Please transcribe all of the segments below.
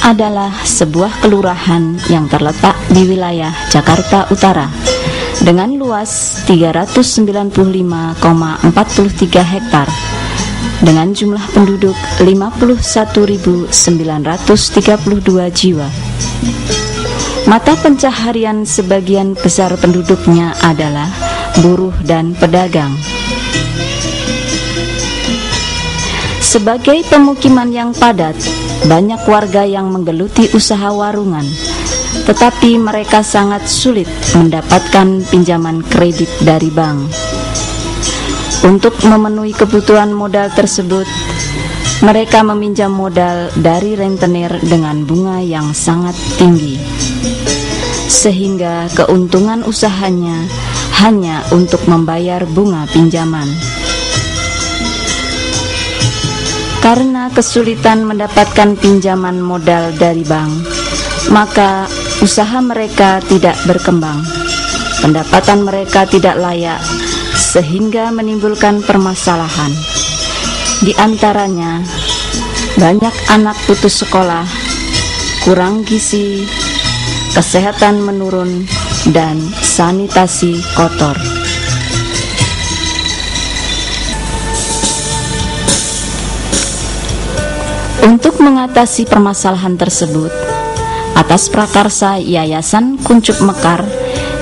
adalah sebuah kelurahan yang terletak di wilayah Jakarta Utara dengan luas 395,43 hektar dengan jumlah penduduk 51.932 jiwa. Mata pencaharian sebagian besar penduduknya adalah buruh dan pedagang. Sebagai pemukiman yang padat, banyak warga yang menggeluti usaha warungan, tetapi mereka sangat sulit mendapatkan pinjaman kredit dari bank. Untuk memenuhi kebutuhan modal tersebut, mereka meminjam modal dari rentenir dengan bunga yang sangat tinggi, sehingga keuntungan usahanya hanya untuk membayar bunga pinjaman. Karena kesulitan mendapatkan pinjaman modal dari bank, maka usaha mereka tidak berkembang, pendapatan mereka tidak layak, sehingga menimbulkan permasalahan. Di antaranya, banyak anak putus sekolah, kurang gizi, kesehatan menurun, dan sanitasi kotor. Untuk mengatasi permasalahan tersebut, atas prakarsa Yayasan Kuncup Mekar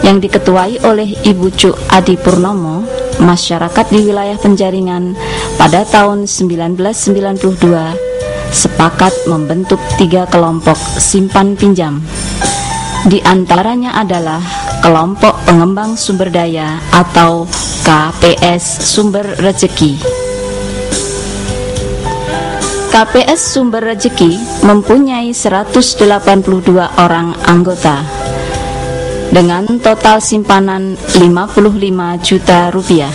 yang diketuai oleh Ibu Cuk Adi Purnomo, masyarakat di wilayah Penjaringan pada tahun 1992 sepakat membentuk 3 kelompok simpan pinjam. Di antaranya adalah Kelompok Pengembang Sumber Daya atau KPS Sumber Rezeki. KPS Sumber Rezeki mempunyai 182 orang anggota dengan total simpanan 55 juta rupiah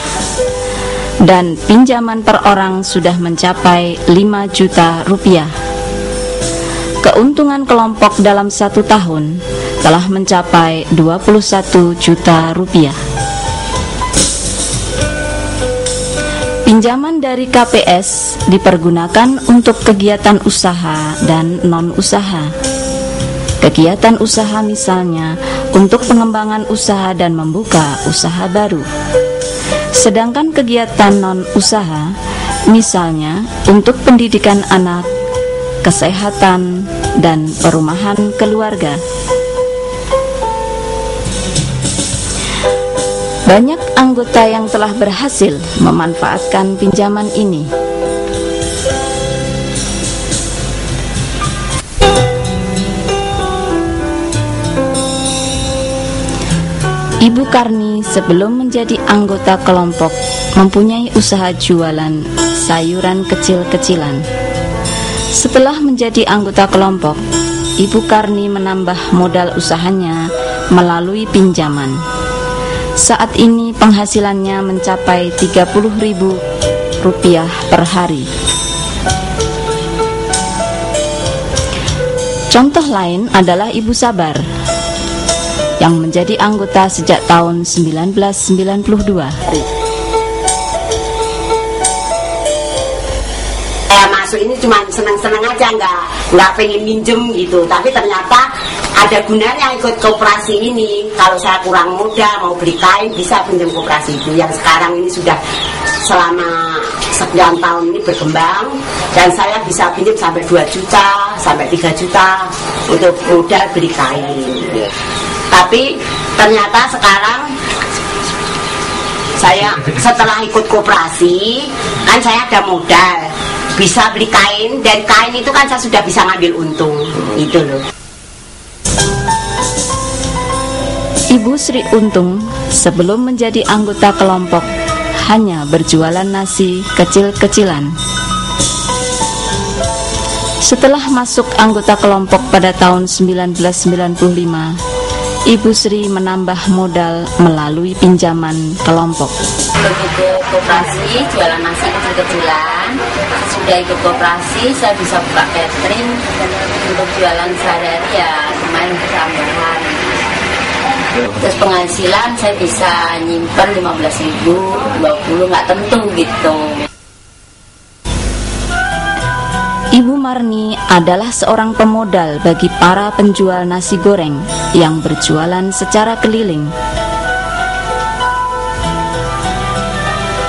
dan pinjaman per orang sudah mencapai 5 juta rupiah. Keuntungan kelompok dalam 1 tahun telah mencapai 21 juta rupiah. Pinjaman dari KPS dipergunakan untuk kegiatan usaha dan non-usaha. Kegiatan usaha misalnya untuk pengembangan usaha dan membuka usaha baru. Sedangkan kegiatan non-usaha misalnya untuk pendidikan anak, kesehatan, dan perumahan keluarga. Banyak anggota yang telah berhasil memanfaatkan pinjaman ini. Ibu Karni sebelum menjadi anggota kelompok mempunyai usaha jualan sayuran kecil-kecilan. Setelah menjadi anggota kelompok, Ibu Karni menambah modal usahanya melalui pinjaman. Saat ini penghasilannya mencapai Rp30.000 per hari. Contoh lain adalah Ibu Sabar yang menjadi anggota sejak tahun 1992. Masuk ini cuma senang-senang aja, nggak pengen minjem gitu, tapi ternyata ada gunanya ikut koperasi ini. Kalau saya kurang modal mau beli kain bisa pinjam koperasi itu, yang sekarang ini sudah selama sekian tahun ini berkembang, dan saya bisa pinjam sampai 2 juta sampai 3 juta untuk modal beli kain. Tapi ternyata sekarang saya setelah ikut koperasi kan saya ada modal, bisa beli kain, dan kain itu kan saya sudah bisa ngambil untung itu loh. Ibu Sri Untung sebelum menjadi anggota kelompok hanya berjualan nasi kecil-kecilan. Setelah masuk anggota kelompok pada tahun 1995, Ibu Sri menambah modal melalui pinjaman kelompok. Ikut koperasi jualan nasi kecil-kecilan. Sudah ikut koperasi saya bisa buka catering untuk jualan sehari-hari, ya lumayan tambahan. Terus penghasilan saya bisa nyimpen 15.000, 20, nggak tentu gitu. Ibu Marni adalah seorang pemodal bagi para penjual nasi goreng yang berjualan secara keliling.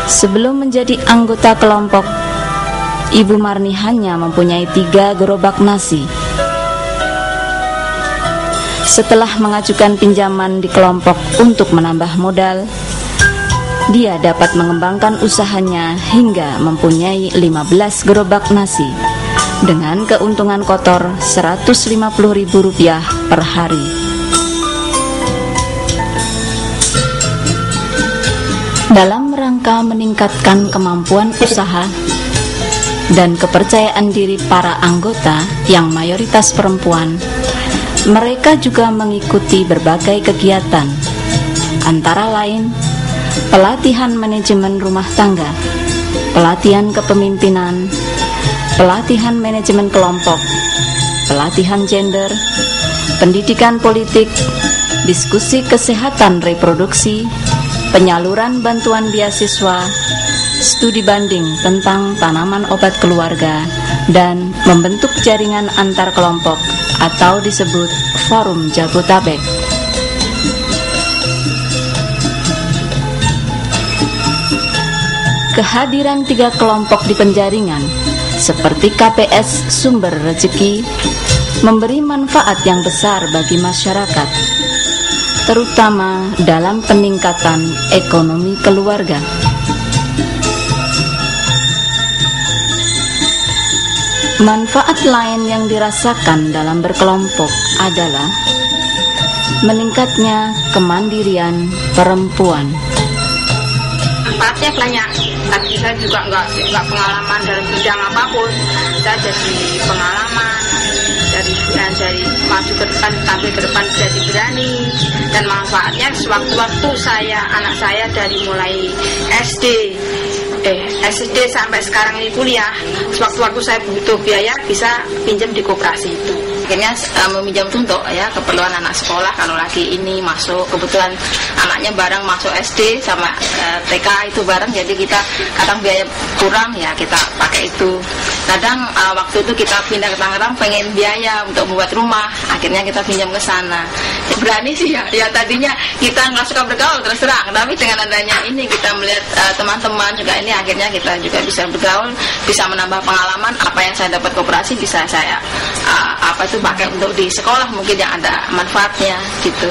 Sebelum menjadi anggota kelompok, Ibu Marni hanya mempunyai 3 gerobak nasi. Setelah mengajukan pinjaman di kelompok untuk menambah modal, dia dapat mengembangkan usahanya hingga mempunyai 15 gerobak nasi dengan keuntungan kotor Rp150.000 per hari. Dalam rangka meningkatkan kemampuan usaha dan kepercayaan diri para anggota yang mayoritas perempuan, mereka juga mengikuti berbagai kegiatan, antara lain pelatihan manajemen rumah tangga, pelatihan kepemimpinan, pelatihan manajemen kelompok, pelatihan gender, pendidikan politik, diskusi kesehatan reproduksi, penyaluran bantuan beasiswa, studi banding tentang tanaman obat keluarga, dan membentuk jaringan antar kelompok atau disebut Forum Jabotabek. Kehadiran 3 kelompok di penjaringan seperti KPS Sumber Rezeki memberi manfaat yang besar bagi masyarakat, terutama dalam peningkatan ekonomi keluarga. Manfaat lain yang dirasakan dalam berkelompok adalah meningkatnya kemandirian perempuan. Manfaatnya banyak, tapi saya juga nggak pengalaman dalam bidang apapun. Saya jadi pengalaman dari maju ke depan, tampil ke depan jadi berani. Dan manfaatnya sewaktu-waktu anak saya dari mulai SD sampai sekarang ini kuliah, sewaktu-waktu saya butuh biaya bisa pinjam di koperasi itu. Akhirnya meminjam untuk keperluan anak sekolah. Kalau lagi ini masuk, kebetulan anaknya bareng masuk SD sama TK itu bareng, jadi kita kadang biaya kurang ya kita pakai itu. Kadang waktu itu kita pindah ke Tangerang pengen biaya untuk membuat rumah, akhirnya kita pinjam ke sana. Berani sih ya tadinya kita nggak suka bergaul terus terang, tapi dengan adanya ini kita melihat teman-teman juga ini, akhirnya kita juga bisa bergaul, bisa menambah pengalaman. Apa yang saya dapat koperasi bisa saya pakai untuk di sekolah, mungkin yang ada manfaatnya gitu.